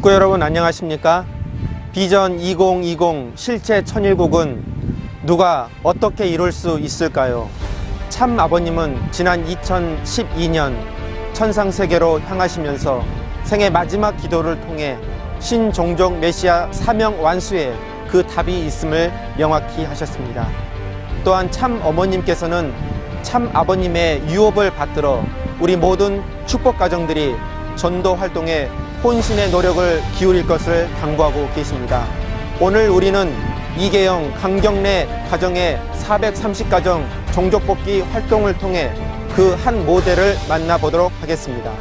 식구 여러분 안녕하십니까? 비전 2020 실체 천일국은 누가 어떻게 이룰 수 있을까요? 참 아버님은 지난 2012년 천상세계로 향하시면서 생애 마지막 기도를 통해 신종족 메시아 사명 완수에 그 답이 있음을 명확히 하셨습니다. 또한 참 어머님께서는 참 아버님의 유업을 받들어 우리 모든 축복 가정들이 전도 활동에 혼신의 노력을 기울일 것을 당부하고 계십니다. 오늘 우리는 이계영 강경래 가정의 430가정 종족복귀 활동을 통해 그 한 모델을 만나보도록 하겠습니다.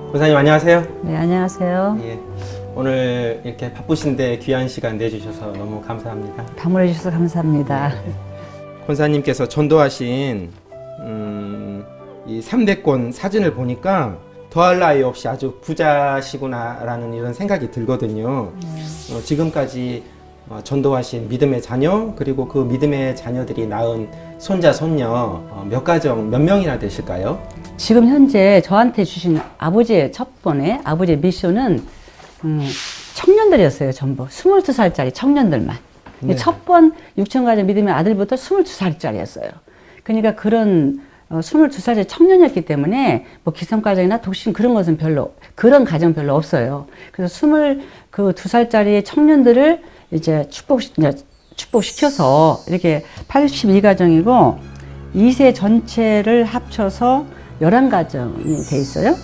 권사님 안녕하세요. 네, 안녕하세요. 예, 오늘 이렇게 바쁘신데 귀한 시간 내주셔서 너무 감사합니다. 방문해 주셔서 감사합니다. 권사님께서 전도하신 이 3대권 사진을 보니까 더할 나위 없이 아주 부자시구나라는 이런 생각이 들거든요. 지금까지 전도하신 믿음의 자녀, 그리고 그 믿음의 자녀들이 낳은 손자, 손녀 몇 가정, 몇 명이나 되실까요? 지금 현재 저한테 주신 아버지의 첫 번에 아버지의 미션은 청년들이었어요. 전부 22살짜리 청년들만. 네. 첫 번 육천가정 믿음의 아들부터 22살짜리였어요. 그러니까 그런 22살짜리 청년이었기 때문에 뭐 기성가정이나 독신 그런 것은 별로, 그런 가정 별로 없어요. 그래서 22살짜리 청년들을 이제 축복시켜서 이렇게 82가정이고 2세 전체를 합쳐서 11가정이 돼 있어요.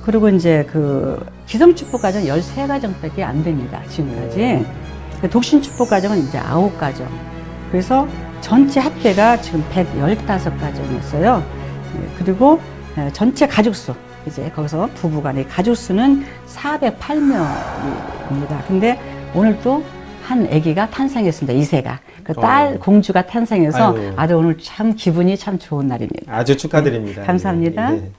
그리고 이제 그 기성축복가정 13가정밖에 안 됩니다. 지금까지. 독신축복가정은 이제 9가정. 그래서 전체 합계가 지금 115가정이었어요. 그리고 전체 가족수, 이제 거기서 부부간의 가족수는 408명입니다. 근데 오늘 또 한 아기가 탄생했습니다. 2세가. 그 딸 공주가 탄생해서 아유. 아주 오늘 참 기분이 참 좋은 날입니다. 아주 축하드립니다. 감사합니다. 예.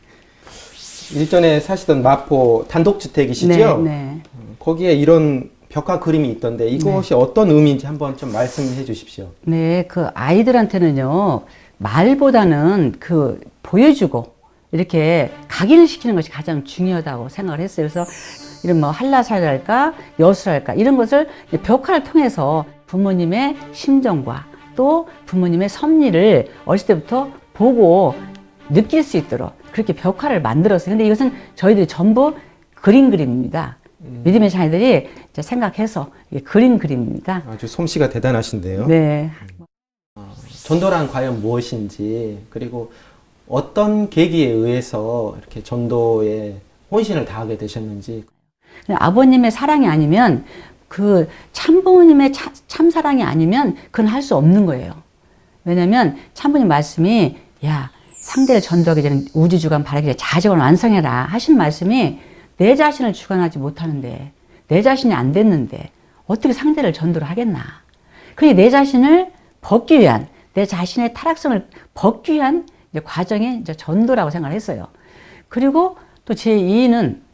일전에 사시던 마포 단독주택이시죠? 네, 네. 거기에 이런 벽화 그림이 있던데 이것이 어떤 의미인지 한번 좀 말씀해 주십시오. 네, 그 아이들한테는요, 말보다는 그 보여주고 이렇게 각인을 시키는 것이 가장 중요하다고 생각을 했어요. 그래서 이런 뭐 한라사랄까, 여수랄까 이런 것을 벽화를 통해서 부모님의 심정과 또 부모님의 섭리를 어렸을 때부터 보고 느낄 수 있도록 그렇게 벽화를 만들었어요. 근데 이것은 저희들이 전부 그림입니다. 믿음의 자녀들이 이제 생각해서 그린 그림입니다. 아주 솜씨가 대단하신데요. 네. 전도란 과연 무엇인지, 그리고 어떤 계기에 의해서 이렇게 전도에 혼신을 다하게 되셨는지. 아버님의 사랑이 아니면 그 참부모님의 참사랑이 아니면 그건 할 수 없는 거예요. 왜냐면 참부님 말씀이 야 상대를 전도하기 전에 우주주관 바라기 전에 자적을 완성해라 하신 말씀이 내 자신을 주관하지 못하는데 내 자신이 안 됐는데 어떻게 상대를 전도를 하겠나. 그러니 내 자신을 벗기 위한 내 자신의 타락성을 벗기 위한 이제 과정이 이제 전도라고 생각을 했어요. 그리고 또 제2는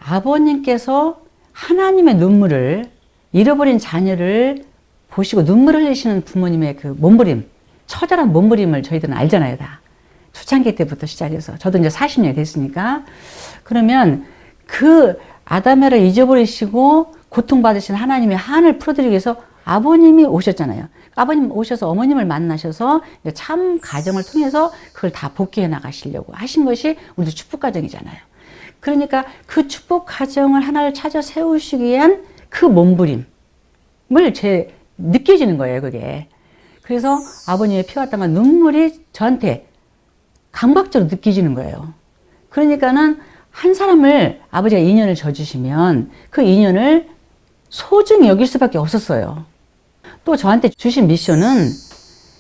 아버님께서 하나님의 눈물을 잃어버린 자녀를 보시고 눈물을 흘리시는 부모님의 그 몸부림, 처절한 몸부림을 저희들은 알잖아요, 다. 초창기 때부터 시작해서. 저도 이제 40년이 됐으니까. 그러면 그 아담을 잊어버리시고 고통받으신 하나님의 한을 풀어드리기 위해서 아버님이 오셨잖아요. 아버님 오셔서 어머님을 만나셔서 참 가정을 통해서 그걸 다 복귀해 나가시려고 하신 것이 우리도 축복 가정이잖아요. 그러니까 그 축복 가정을 하나를 찾아 세우시기 위한 그 몸부림을 느껴지는 거예요, 그게. 그래서 아버님의 피와 땀과 눈물이 저한테 강박적으로 느껴지는 거예요. 그러니까는 한 사람을 아버지가 인연을 져주시면 그 인연을 소중히 여길 수밖에 없었어요. 또 저한테 주신 미션은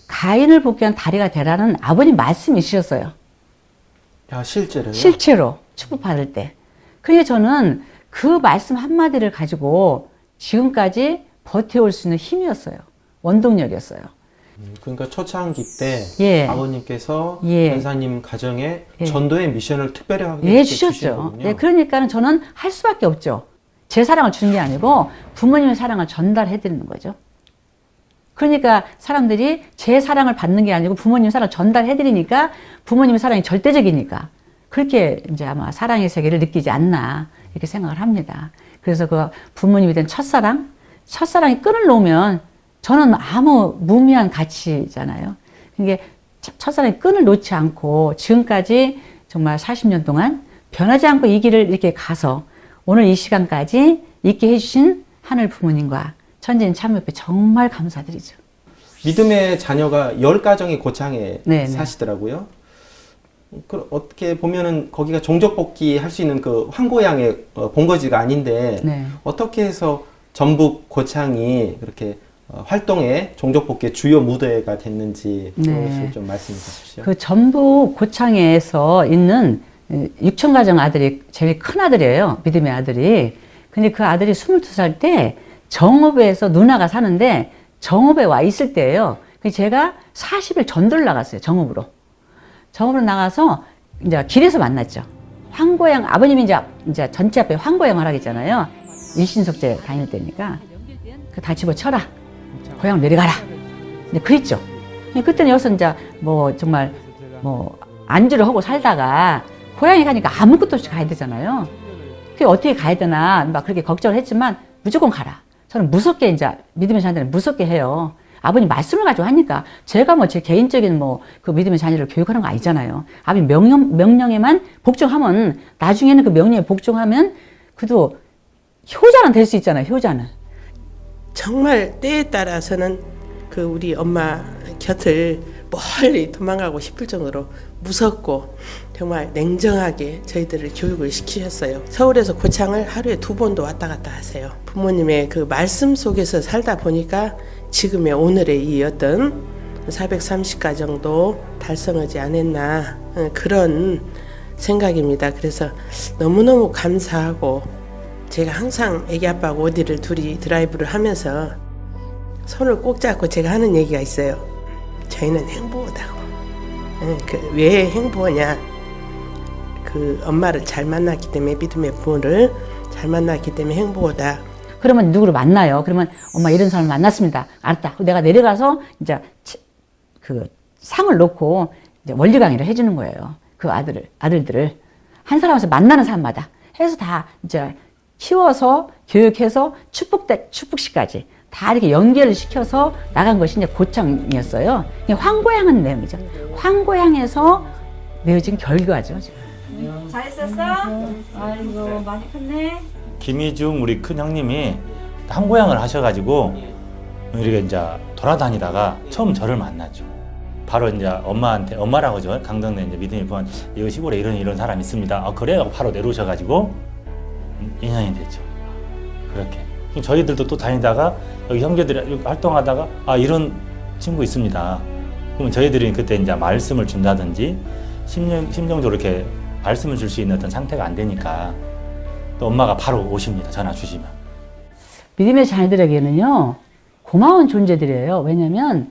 가인을 복귀한 다리가 되라는 아버님 말씀이 있으셨어요. 야, 실제로요? 실제로 축복받을 때. 그러니까 저는 그 말씀 한마디를 가지고 지금까지 버텨올 수 있는 힘이었어요. 원동력이었어요. 그러니까 초창기 때 예. 아버님께서 예. 권사님 가정에 예. 전도의 미션을 특별히 하게 예, 주신 주셨죠. 거군요. 예, 그러니까는 저는 할 수밖에 없죠. 제 사랑을 주는 게 아니고 부모님의 사랑을 전달해 드리는 거죠. 그러니까 사람들이 제 사랑을 받는 게 아니고 부모님 사랑을 전달해 드리니까 부모님의 사랑이 절대적이니까 그렇게 이제 아마 사랑의 세계를 느끼지 않나 이렇게 생각을 합니다. 그래서 그 부모님이 된 첫사랑이 끈을 놓으면 저는 아무 무미한 가치잖아요. 그게 첫사랑이 끈을 놓지 않고 지금까지 정말 40년 동안 변하지 않고 이 길을 이렇게 가서 오늘 이 시간까지 있게 해주신 하늘 부모님과 천지인 참여협회 정말 감사드리죠. 믿음의 자녀가 10가정이 고창에 네네. 사시더라고요. 그 어떻게 보면은 거기가 종족 복귀 할 수 있는 그 황고양의 본거지가 아닌데 네. 어떻게 해서 전북 고창이 그렇게 활동의 종족 복귀의 주요 무대가 됐는지 네. 그것을 좀 말씀해 주십시오. 그 전북 고창에서 있는 6천 가정 아들이 제일 큰 아들이에요. 믿음의 아들이. 근데 그 아들이 22살 때 정읍에서 누나가 사는데 정읍에 와 있을 때예요. 그래서 제가 40일 전도를 나갔어요. 정읍으로 나가서 이제 길에서 만났죠. 황고양 아버님이 이제 전체 앞에 황고양 하라겠잖아요. 일신석제 다닐 때니까 그 다 집어쳐라. 고향 내려가라. 근데 그랬죠. 그때는 여기서 이제 뭐 정말 뭐 안주를 하고 살다가 고향에 가니까 아무것도 없이 가야 되잖아요. 그게 어떻게 가야 되나 막 그렇게 걱정을 했지만 무조건 가라. 저는 무섭게 이제 믿음의 자녀들은 무섭게 해요. 아버님 말씀을 가지고 하니까 제가 뭐 제 개인적인 뭐 그 믿음의 자녀를 교육하는 거 아니잖아요. 아버님 명령에만 복종하면 나중에는 그 명령에 복종하면 그래도 효자는 될 수 있잖아요. 효자는. 정말 때에 따라서는 그 우리 엄마 곁을 멀리 도망가고 싶을 정도로 무섭고 정말 냉정하게 저희들을 교육을 시키셨어요. 서울에서 고창을 하루에 2번도 왔다 갔다 하세요. 부모님의 그 말씀 속에서 살다 보니까 지금의 오늘의 이 어떤 430가정도 달성하지 않았나 그런 생각입니다. 그래서 너무너무 감사하고 제가 항상 애기 아빠하고 어디를 둘이 드라이브를 하면서 손을 꼭 잡고 제가 하는 얘기가 있어요. 저희는 행복하다고. 왜 행복하냐? 그 엄마를 잘 만났기 때문에 믿음의 부모를 잘 만났기 때문에 행복하다. 그러면 누구를 만나요? 그러면 엄마 이런 사람을 만났습니다. 알았다. 내가 내려가서 이제 그 상을 놓고 이제 원리 강의를 해주는 거예요. 그 아들들을 한 사람에서 만나는 사람마다 해서 다 이제 키워서 교육해서 축복식까지 다 이렇게 연결을 시켜서 나간 것이 이제 고창이었어요. 황고향은 내용이죠. 황고향에서 내어진 결과죠. 지금. 잘했었어? 아이고 많이 컸네. 김희중 우리 큰 형님이 한고향을 하셔가지고 이렇게 이제 돌아다니다가 처음 저를 만났죠. 바로 이제 엄마라고 하죠. 강동네 이제 믿음의 부한 이거 시골에 이런 사람 있습니다. 아 그래요? 바로 내려오셔가지고 인연이 됐죠. 그렇게 저희들도 또 다니다가 여기 형제들이 활동하다가 아 이런 친구 있습니다. 그러면 저희들이 그때 이제 말씀을 준다든지 심정적으로 이렇게 말씀을 줄 수 있는 어떤 상태가 안 되니까 또 엄마가 바로 오십니다. 전화 주시면. 믿음의 자녀들에게는요 고마운 존재들이에요. 왜냐하면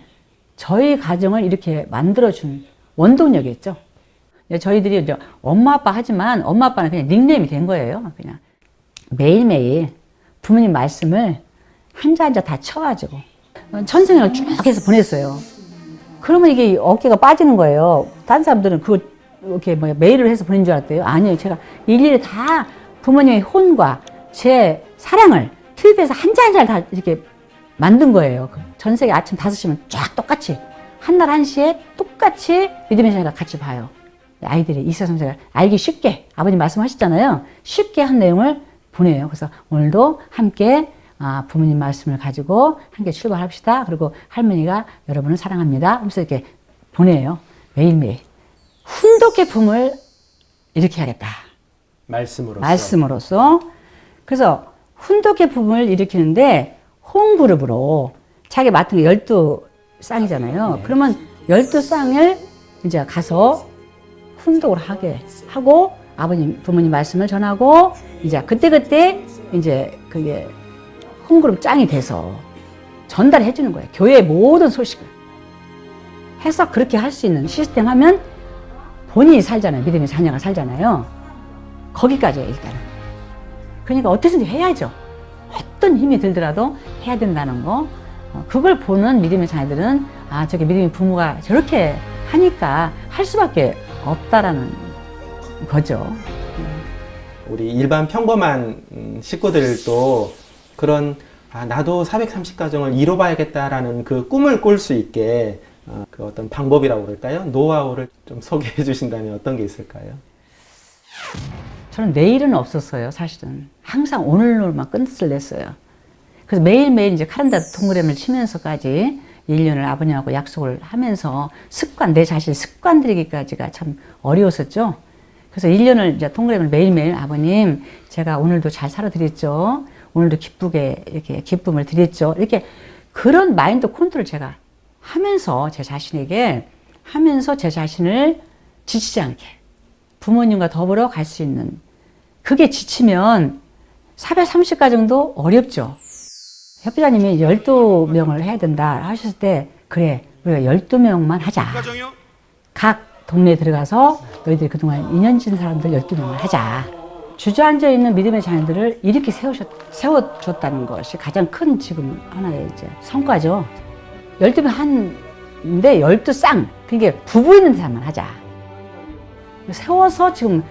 저희 가정을 이렇게 만들어준 원동력이었죠. 저희들이 이제 엄마 아빠 하지만 엄마 아빠는 그냥 닉네임이 된 거예요. 그냥 매일매일 부모님 말씀을 한자 다 쳐가지고 천성을 쭉 해서 보냈어요. 그러면 이게 어깨가 빠지는 거예요. 다른 사람들은 그거 이렇게 메일을 해서 보낸 줄 알았대요. 아니에요. 제가 일일이 다 부모님의 혼과 제 사랑을 TV에서 한자 한자를 다 이렇게 만든 거예요. 전 세계 아침 5시면 쫙 똑같이 한날 1시에 똑같이 믿음의 자녀가 같이 봐요. 아이들이 이 세상을 알기 쉽게 아버님 말씀하셨잖아요. 쉽게 한 내용을 보내요. 그래서 오늘도 함께 부모님 말씀을 가지고 함께 출발합시다. 그리고 할머니가 여러분을 사랑합니다. 하면서 이렇게 보내요. 매일매일. 훈독의 품을 일으켜야겠다. 말씀으로써. 그래서 훈독의 품을 일으키는데 홍그룹으로 자기 맡은 게 12쌍이잖아요. 네. 그러면 12쌍을 이제 가서 훈독을 하게 하고 아버님, 부모님 말씀을 전하고 이제 그때 이제 그게 홈그룹 짱이 돼서 전달해 주는 거예요. 교회의 모든 소식을 해서 그렇게 할 수 있는 시스템 하면 본인이 살잖아요. 믿음의 자녀가 살잖아요. 거기까지예요, 일단은. 그러니까 어떻게든지 해야죠. 어떤 힘이 들더라도 해야 된다는 거. 그걸 보는 믿음의 자녀들은 아, 저게 믿음의 부모가 저렇게 하니까 할 수밖에 없다라는 거죠. 우리 일반 평범한 식구들도 그런 나도 430가정을 이뤄봐야겠다라는 그 꿈을 꿀 수 있게 그 어떤 방법이라고 그럴까요? 노하우를 좀 소개해 주신다면 어떤 게 있을까요? 저는 내일은 없었어요, 사실은. 항상 오늘로만 끝을 냈어요. 그래서 매일매일 이제 카렌다 동그라미를 치면서까지 1년을 아버님하고 약속을 하면서 내 자신을 습관 들이기까지가 참 어려웠었죠. 그래서 1년을 이제 동그라미를 매일매일 아버님, 제가 오늘도 잘 살아드렸죠. 오늘도 기쁘게 이렇게 기쁨을 드렸죠. 이렇게 그런 마인드 컨트롤 제가 하면서 제 자신에게 하면서 제 자신을 지치지 않게 부모님과 더불어 갈 수 있는 그게 지치면 430가정도 어렵죠. 협회장님이 12명을 해야 된다 하셨을 때 그래 우리가 12명만 하자. 각 동네에 들어가서 너희들이 그동안 2년 진 사람들 12명을 하자. 주저앉아 있는 믿음의 자녀들을 이렇게 세워줬다는 것이 가장 큰 지금 하나의 이제 성과죠. 12명 한데 12쌍. 그게 부부 있는 사람만 하자. 세워서 지금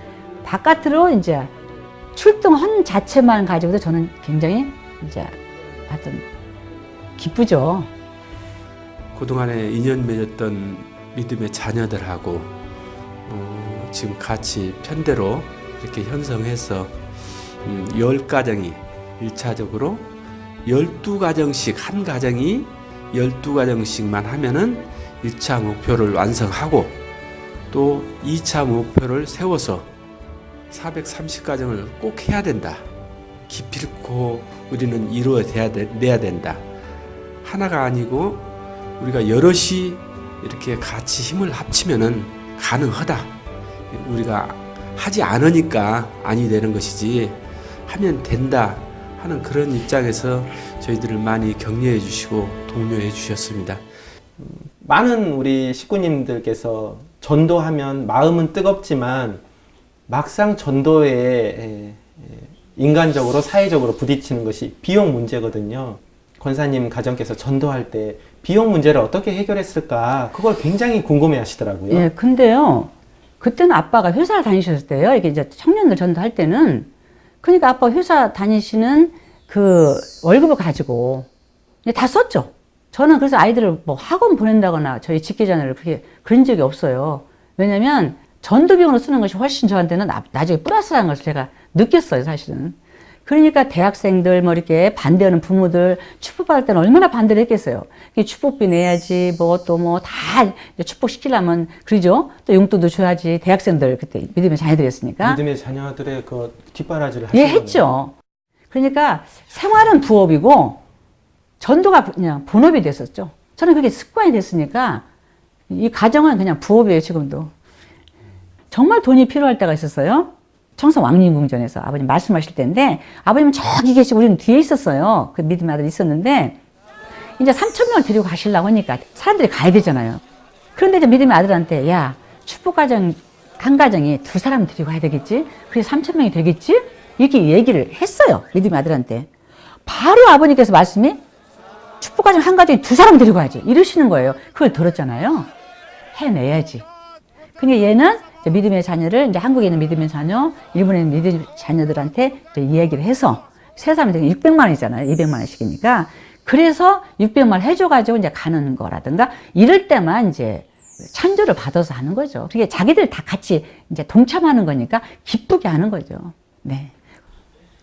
바깥으로 이제 출동한 자체만 가지고도 저는 굉장히 이제 하여튼 기쁘죠. 그동안에 인연 맺었던 믿음의 자녀들하고 지금 같이 편대로 이렇게 형성해서 10가정이 1차적으로 12가정씩 한 가정이 12가정씩만 하면은 1차 목표를 완성하고 또 2차 목표를 세워서 430가정을 꼭 해야 된다. 기필코 우리는 이루어내야 된다. 하나가 아니고 우리가 여럿이 이렇게 같이 힘을 합치면은 가능하다. 우리가 하지 않으니까 아니 되는 것이지 하면 된다 하는 그런 입장에서 저희들을 많이 격려해 주시고 독려해 주셨습니다. 많은 우리 식구님들께서 전도하면 마음은 뜨겁지만 막상 전도에 인간적으로 사회적으로 부딪히는 것이 비용 문제거든요. 권사님 가정께서 전도할 때 비용 문제를 어떻게 해결했을까 그걸 굉장히 궁금해 하시더라고요. 예, 근데요. 그때는 아빠가 회사를 다니셨을 때요. 이게 이제 청년들 전도할 때는 그러니까 아빠 회사 다니시는 그 월급을 가지고 다 썼죠. 저는 그래서 아이들을 뭐 학원 보낸다거나 저희 직계자녀를 그렇게 그런 적이 없어요. 왜냐면 전도비용으로 쓰는 것이 훨씬 저한테는 나중에 플러스라는 것을 제가 느꼈어요, 사실은. 그러니까 대학생들 뭐 이렇게 반대하는 부모들 축복받을 때는 얼마나 반대를 했겠어요. 축복비 내야지 뭐 또 뭐 다 축복시키려면 그러죠. 또 용돈도 줘야지. 대학생들 그때 믿음의 자녀들이었으니까. 믿음의 자녀들의 그 뒷바라지를 예, 하시는 했죠. 그러니까 생활은 부업이고 전도가 그냥 본업이 됐었죠. 저는 그게 습관이 됐으니까 이 가정은 그냥 부업이에요, 지금도. 정말 돈이 필요할 때가 있었어요. 청성 왕림궁전에서 아버님 말씀하실 때인데 아버님은 저기 계시고 우리는 뒤에 있었어요. 그 믿음의 아들이 있었는데 이제 3,000명을 데리고 가시려고 하니까 사람들이 가야 되잖아요. 그런데 이제 믿음의 아들한테 야 축복가정 한 가정이 2사람 데리고 가야 되겠지? 그래서 3,000명이 되겠지? 이렇게 얘기를 했어요. 믿음의 아들한테. 바로 아버님께서 말씀이 축복가정 한 가정이 2사람 데리고 가야지 이러시는 거예요. 그걸 들었잖아요. 해내야지. 근데 얘는 믿음의 자녀를 이제 한국에 있는 믿음의 자녀, 일본에 있는 믿음의 자녀들한테 이야기를 해서 세 사람이 600만 원이잖아요. 200만 원씩이니까. 그래서 600만 원 해줘가지고 이제 가는 거라든가 이럴 때만 이제 찬조를 받아서 하는 거죠. 그게 자기들 다 같이 이제 동참하는 거니까 기쁘게 하는 거죠. 네.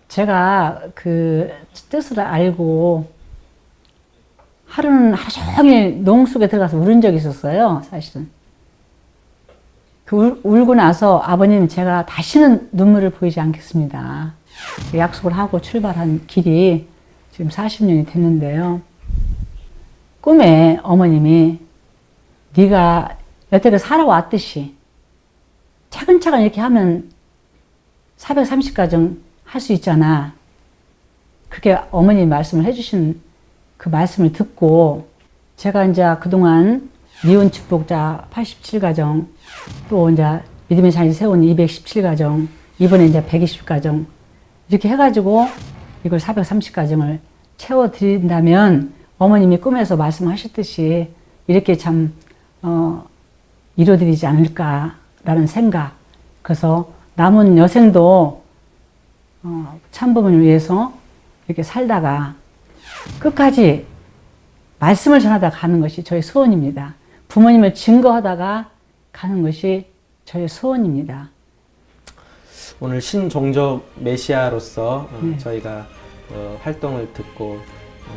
제가 그 뜻을 알고 하루 종일 농 속에 들어가서 울은 적이 있었어요. 사실은. 울고 나서 아버님 제가 다시는 눈물을 보이지 않겠습니다. 약속을 하고 출발한 길이 지금 40년이 됐는데요. 꿈에 어머님이 네가 여태껏 살아왔듯이 차근차근 이렇게 하면 430가정 할 수 있잖아. 그렇게 어머니 말씀을 해주신 그 말씀을 듣고 제가 이제 그동안 미혼 축복자 87가정, 또 이제 믿음의 자녀 세운 217가정, 이번에 이제 120가정 이렇게 해가지고 이걸 430가정을 채워드린다면 어머님이 꿈에서 말씀하셨듯이 이렇게 참 이루어드리지 않을까라는 생각. 그래서 남은 여생도 참부모를 위해서 이렇게 살다가 끝까지 말씀을 전하다 가는 것이 저의 소원입니다. 부모님을 증거하다가 가는 것이 저의 소원입니다. 오늘 신종족 메시아로서 저희가 활동을 듣고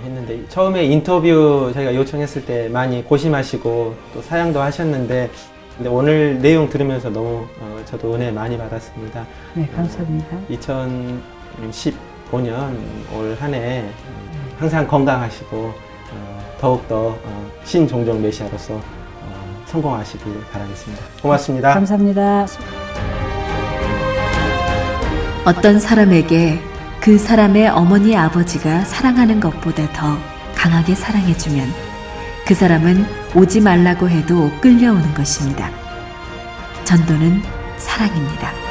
했는데 처음에 인터뷰 저희가 요청했을 때 많이 고심하시고 또 사양도 하셨는데 근데 오늘 내용 들으면서 너무 저도 은혜 많이 받았습니다. 네, 감사합니다. 2015년 올 한 해 항상 건강하시고 더욱더 신종족 메시아로서 성공하시길 바라겠습니다. 고맙습니다. 감사합니다. 어떤 사람에게 그 사람의 어머니 아버지가 사랑하는 것보다 더 강하게 사랑해주면 그 사람은 오지 말라고 해도 끌려오는 것입니다. 전도는 사랑입니다.